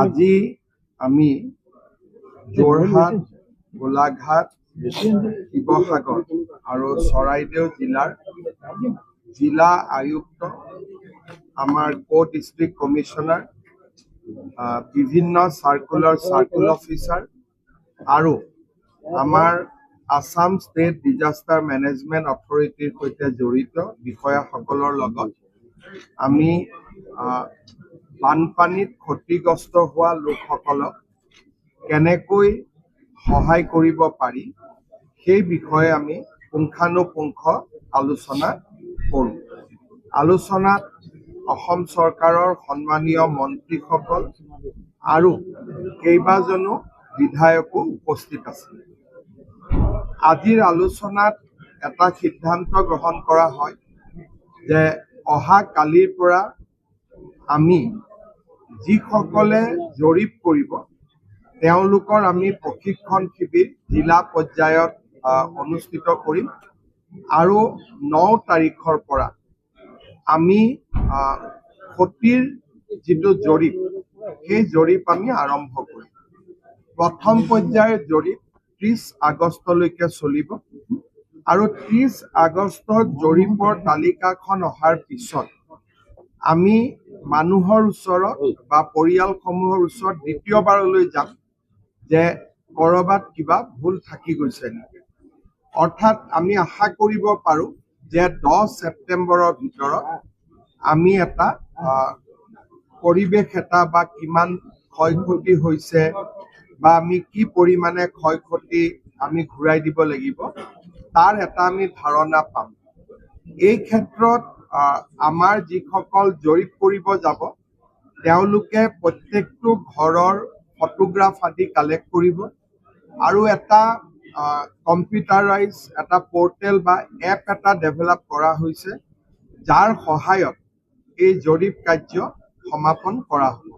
আজি আমি যোৰহাট, গোলাঘাট, শিৱসাগৰ আৰু চৰাইদেউ জিলাৰ জিলা আয়ুক্ত, আমাৰ ডিষ্ট্ৰিক্ট কমিশনাৰ, বিভিন্ন সাৰ্কুল অফিসাৰ আৰু আমাৰ আসাম স্টেট ডিজাস্টাৰ ম্যানেজমেন্ট অথৰিটিৰ সৈতে জড়িত বিষয়াসকলৰ লগত আমি বানপানীত ক্ষতিগ্ৰস্ত হোৱা লোকসকলক কেনেকৈ সহায় কৰিব পাৰি সেই বিষয়ে আমি পুংখানুপুংখ আলোচনা কৰোঁ। আলোচনাত অসম চৰকাৰৰ সন্মানীয় মন্ত্ৰীসকল আৰু কেইবাজনো বিধায়কো উপস্থিত আছে। আজিৰ আলোচনাত এটা সিদ্ধান্ত গ্ৰহণ কৰা হয় যে অহা কালিৰ পৰা আমি যিসকলে জৰীপ কৰিব তেওঁলোকৰ আমি প্ৰশিক্ষণ শিবিৰ জিলা পৰ্যায়ত অনুষ্ঠিত কৰিম আৰু 9 তাৰিখৰ পৰা আমি ক্ষতিৰ যিটো জৰীপ সেই জৰীপ আমি আৰম্ভ কৰিম। প্ৰথম পৰ্যায়ৰ জৰীপ 30 আগষ্টলৈকে চলিব আৰু 30 আগষ্টত জৰীপৰ তালিকাখন অহাৰ পিছত আমি মানুহৰ ওচৰত বা পৰিয়ালসমূহৰ ওচৰত দ্বিতীয়বাৰলৈ যাম যে কৰবাত কিবা ভুল থাকি গৈছে নেকি। অৰ্থাৎ আমি আশা কৰিব পাৰোঁ যে 10 ছেপ্টেম্বৰৰ ভিতৰত আমি এটা পৰিৱেশ এটা বা কিমান ক্ষয়ক্ষতি হৈছে বা আমি কি পৰিমাণে ক্ষয়ক্ষতি আমি ঘূৰাই দিব লাগিব তাৰ এটা আমি ধাৰণা পাম। এই ক্ষেত্ৰত আমাৰ যিসকল জৰীপ কৰিব যাব তেওঁলোকে প্ৰত্যেকটো ঘৰৰ ফটোগ্ৰাফ আদি কালেক্ট কৰিব আৰু এটা কম্পিউটাৰাইজ এটা পৰ্টেল বা এপ এটা ডেভেলপ কৰা হৈছে যাৰ সহায়ত এই জৰীপ কাৰ্য সমাপন কৰা হ'ব।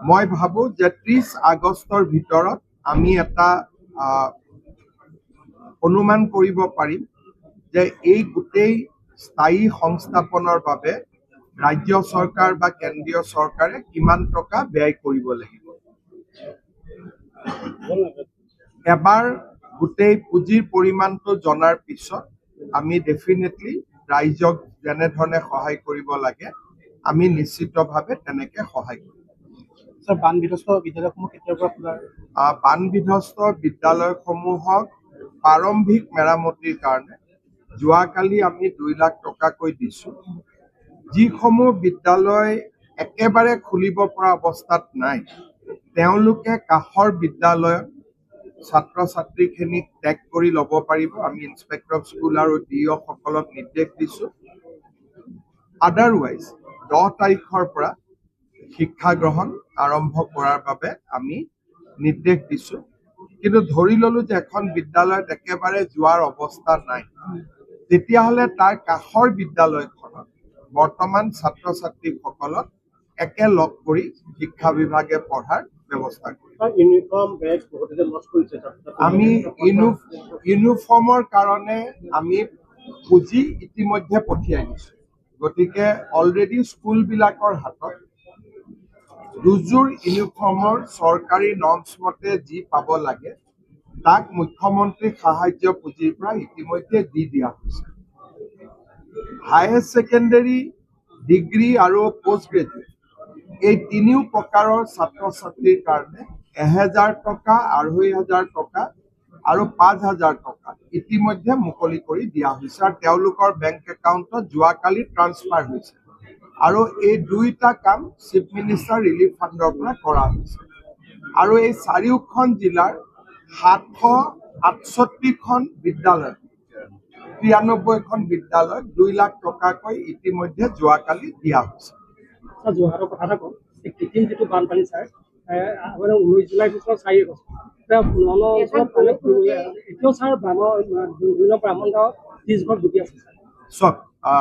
মই ভাবোঁ যে 30 আগষ্টৰ ভিতৰত আমি এটা অনুমান কৰিব পাৰিম যে এই গোটেই স্থায়ী সংস্থাপনৰ বাবে ৰাজ্য চৰকাৰ বা কেন্দ্ৰীয় চৰকাৰে কিমান টকা ব্যয় কৰিব লাগিব। এবাৰ গোটেই পুঁজিৰ পৰিমাণটো জনাৰ পিছত আমি ডেফিনেটলি ৰাইজক যেনেধৰণে সহায় কৰিব লাগে আমি নিশ্চিতভাৱে তেনেকে সহায় কৰিম। বানবিধ্বস্ত বিদ্যালয়সমূহ কেতিয়াৰ পৰা খোলা? বানবিধ্বস্ত বিদ্যালয়সমূহক প্ৰাৰম্ভিক মেৰামতিৰ কাৰণে যোৱাকালি আমি 2 লাখ টকাকৈ দিছোঁ। যিসমূহ বিদ্যালয় একেবাৰে খুলিব পৰা অৱস্থাত নাই তেওঁলোকে কাষৰ বিদ্যালয়ত ছাত্ৰ ছাত্ৰীখিনিক টেগ কৰি ল'ব পাৰিব। আমি ইন্সপেক্টৰ অফ স্কুল আৰু ডিঅ সকলক নিৰ্দেশ দিছোঁ। আদাৰৱাইজ 10 তাৰিখৰ পৰা শিক্ষা গ্ৰহণ আৰম্ভ কৰাৰ বাবে আমি নিৰ্দেশ দিছোঁ। কিন্তু ধৰি ললো যে এখন বিদ্যালয়ত একেবাৰে যোৱাৰ অৱস্থা নাই তেতিয়াহ'লে তাৰ কাষৰ বিদ্যালয়খনত বৰ্তমান ছাত্ৰ ছাত্ৰীসকলক একেলগ কৰি শিক্ষা বিভাগে পঢ়াৰ ব্যৱস্থা কৰিম। আমি ইউনিফৰ্মৰ কাৰণে আমি পুঁজি ইতিমধ্যে পঠিয়াই দিছোঁ। গতিকে অলৰেডি স্কুলবিলাকৰ হাতত দুযোৰ ইউনিফৰ্মৰ চৰকাৰী নৰ্মছ মতে যি পাব লাগে তাক মুখ্যমন্ত্ৰী সাহায্য পুঁজিৰ পৰা ইতিমধ্যে দি দিয়া হৈছে। হায়াৰ ছেকেণ্ডাৰী, ডিগ্ৰী আৰু পোষ্ট গ্ৰেজুৱেট এই 3 প্ৰকাৰৰ ছাত্ৰ ছাত্ৰীৰ কাৰণে 1000 টকা, 2500 টকা আৰু 5000 টকা ইতিমধ্যে মুকলি কৰি দিয়া হৈছে আৰু তেওঁলোকৰ বেংক একাউণ্টত যোৱাকালি ট্ৰান্সফাৰ হৈছে আৰু এই 2টা কাম চিফ মিনিষ্টাৰ ৰিলিফ ফাণ্ডৰ পৰা কৰা হৈছে আৰু এই 4খন জিলাৰ 768খন বিদ্যালয় 93খন বিদ্যালয় 2 লাখ টকাকৈ ইতিমধ্যে যোৱাকালি দিয়া হৈছে। যোৰহাটৰ কথা এটা কওঁ, কৃত্ৰিম যিটো বানপানী ছাৰ 19 জুলাইৰ পিছত 4 আগষ্ট এতিয়াও ছাৰ ব্ৰাহ্মণগাঁও 30 ঘৰ ডুবি আছে। চব